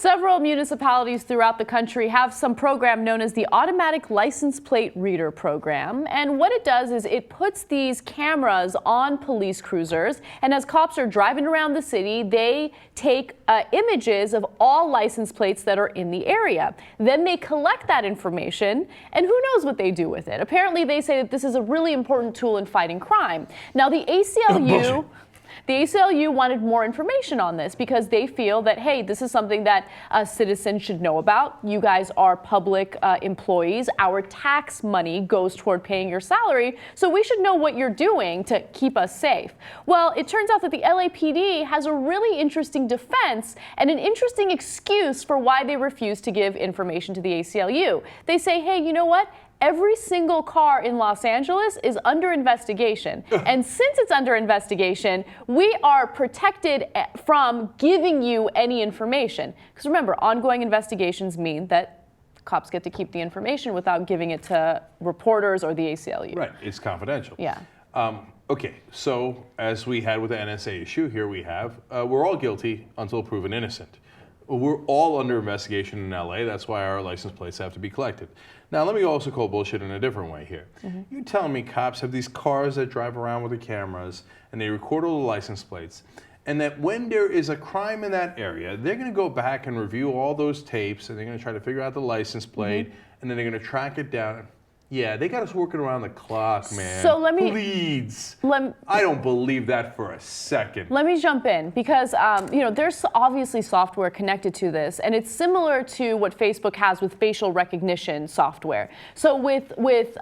Several municipalities throughout the country have some program known as the Automatic License Plate Reader Program. And what it does is it puts these cameras on police cruisers. And as cops are driving around the city, they take images of all license plates that are in the area. Then they collect that information, and who knows what they do with it. Apparently, they say that this is a really important tool in fighting crime. Now, the ACLU... The ACLU wanted more information on this because they feel that, hey, this is something that citizens should know about. You guys are public employees. Our tax money goes toward paying your salary, so we should know what you're doing to keep us safe. Well, it turns out that the LAPD has a really interesting defense and an interesting excuse for why they refuse to give information to the ACLU. They say, hey, you know what? Every single car in Los Angeles is under investigation. And since it's under investigation, we are protected from giving you any information. Because remember, ongoing investigations mean that cops get to keep the information without giving it to reporters or the ACLU. Right, it's confidential. Yeah. Okay, so as we had with the NSA issue, here we have, we're all guilty until proven innocent. We're all under investigation in LA. That's why our license plates have to be collected. Now, let me also call bullshit in a different way here. You telling me cops have these cars that drive around with the cameras and they record all the license plates, and that when there is a crime in that area, they're going to go back and review all those tapes and they're going to try to figure out the license plate and then they're going to track it down. Yeah, they got us working around the clock, man. So let me... Please. I don't believe that for a second. Let me jump in because, there's obviously software connected to this, and it's similar to what Facebook has with facial recognition software. So with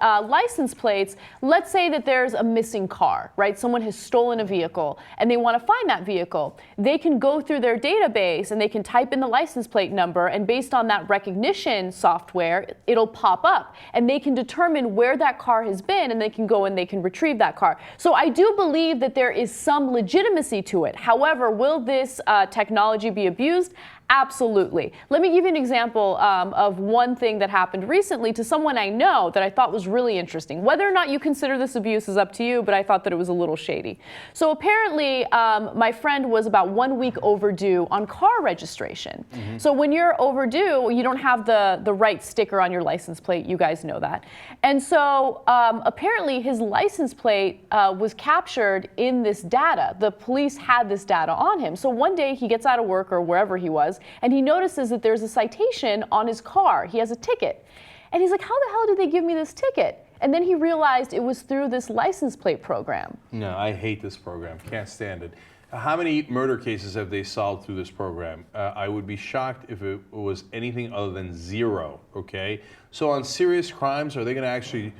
license plates, let's say that there's a missing car, right? Someone has stolen a vehicle, and they want to find that vehicle. They can go through their database, and they can type in the license plate number, and based on that recognition software, it'll pop up, and they can determine where that car has been, and they can go and they can retrieve that car. So I do believe that there is some legitimacy to it. However, will this technology be abused? Absolutely. Let me give you an example of one thing that happened recently to someone I know that I thought was really interesting. Whether or not you consider this abuse is up to you, but I thought that it was a little shady. So apparently, my friend was about 1 week overdue on car registration. So when you're overdue, you don't have the right sticker on your license plate. You guys know that. And so apparently, his license plate was captured in this data. The police had this data on him. So one day, he gets out of work or wherever he was, and he notices that there's a citation on his car. He has a ticket. And he's like, how the hell did they give me this ticket? And then he realized it was through this license plate program. No, I hate this program. Can't stand it. How many murder cases have they solved through this program? I would be shocked if it was anything other than zero, okay? So on serious crimes, are they going to actually,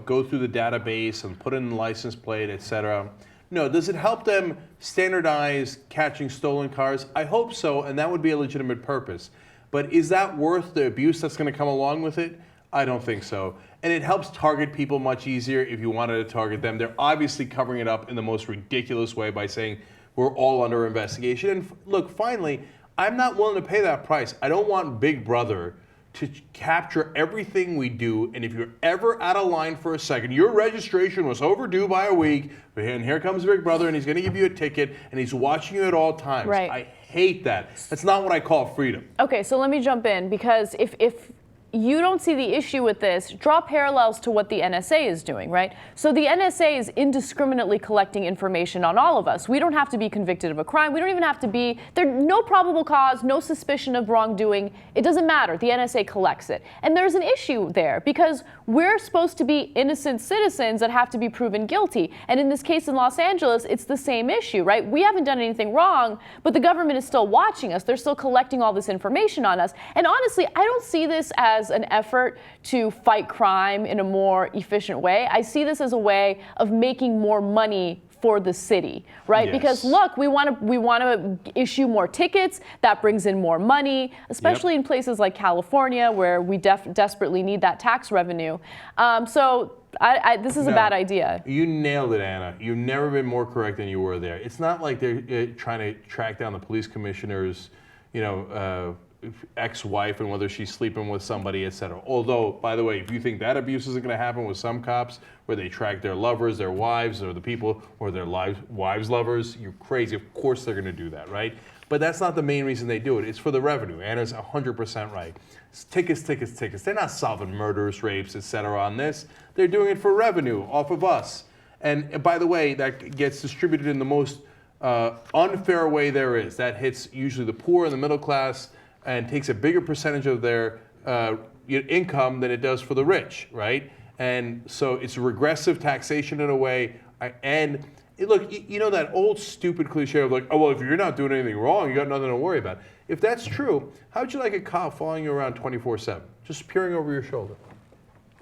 go through the database and put in the license plate, et cetera? No, does it help them standardize catching stolen cars? I hope so, and that would be a legitimate purpose. But is that worth the abuse that's going to come along with it? I don't think so. And it helps target people much easier if you wanted to target them. They're obviously covering it up in the most ridiculous way by saying, we're all under investigation. And look, finally, I'm not willing to pay that price. I don't want Big Brother to capture everything we do, and if you're ever out of line for a second, your registration was overdue by a week, and here comes Big Brother, and he's going to give you a ticket, and he's watching you at all times. Right. I hate that. That's not what I call freedom. Okay, so let me jump in, because if you don't see the issue with this, draw parallels to what the NSA is doing, right? So the NSA is indiscriminately collecting information on all of us. We don't have to be convicted of a crime. We don't even have to be, there's no probable cause, no suspicion of wrongdoing. It doesn't matter. The NSA collects it. And there's an issue there because we're supposed to be innocent citizens that have to be proven guilty. And in this case in Los Angeles, it's the same issue, right? We haven't done anything wrong, but the government is still watching us. They're still collecting all this information on us. And honestly, I don't see this as an effort to fight crime in a more efficient way. I see this as a way of making more money for the city, right? Yes. Because look, we want to issue more tickets. That brings in more money, especially in places like California, where we desperately need that tax revenue. This is a bad idea. You nailed it, Anna. You've never been more correct than you were there. It's not like they're trying to track down the police commissioner's, ex-wife and whether she's sleeping with somebody, etc. Although, by the way, if you think that abuse isn't going to happen with some cops, where they track their lovers, their wives, or the people, or their wives' lovers, you're crazy. Of course they're going to do that, right? But that's not the main reason they do it. It's for the revenue. Anna's 100% right. It's tickets, tickets, tickets. They're not solving murders, rapes, etc. on this. They're doing it for revenue off of us. And by the way, that gets distributed in the most unfair way there is. That hits usually the poor and the middle class and takes a bigger percentage of their income than it does for the rich, right? And so it's regressive taxation in a way. And look, you know that old stupid cliche of like, oh, well, if you're not doing anything wrong, you got nothing to worry about. If that's true, how would you like a cop following you around 24/7, just peering over your shoulder?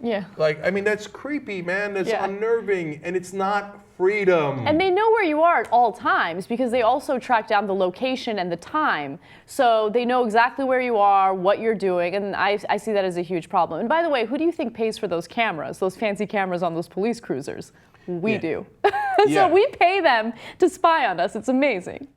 Yeah. Like, I mean, that's creepy, man. That's Yeah. unnerving, and it's not freedom. And they know where you are at all times because they also track down the location and the time. So they know exactly where you are, what you're doing, and I see that as a huge problem. And by the way, who do you think pays for those cameras, those fancy cameras on those police cruisers? We Yeah. do. Yeah. So we pay them to spy on us. It's amazing.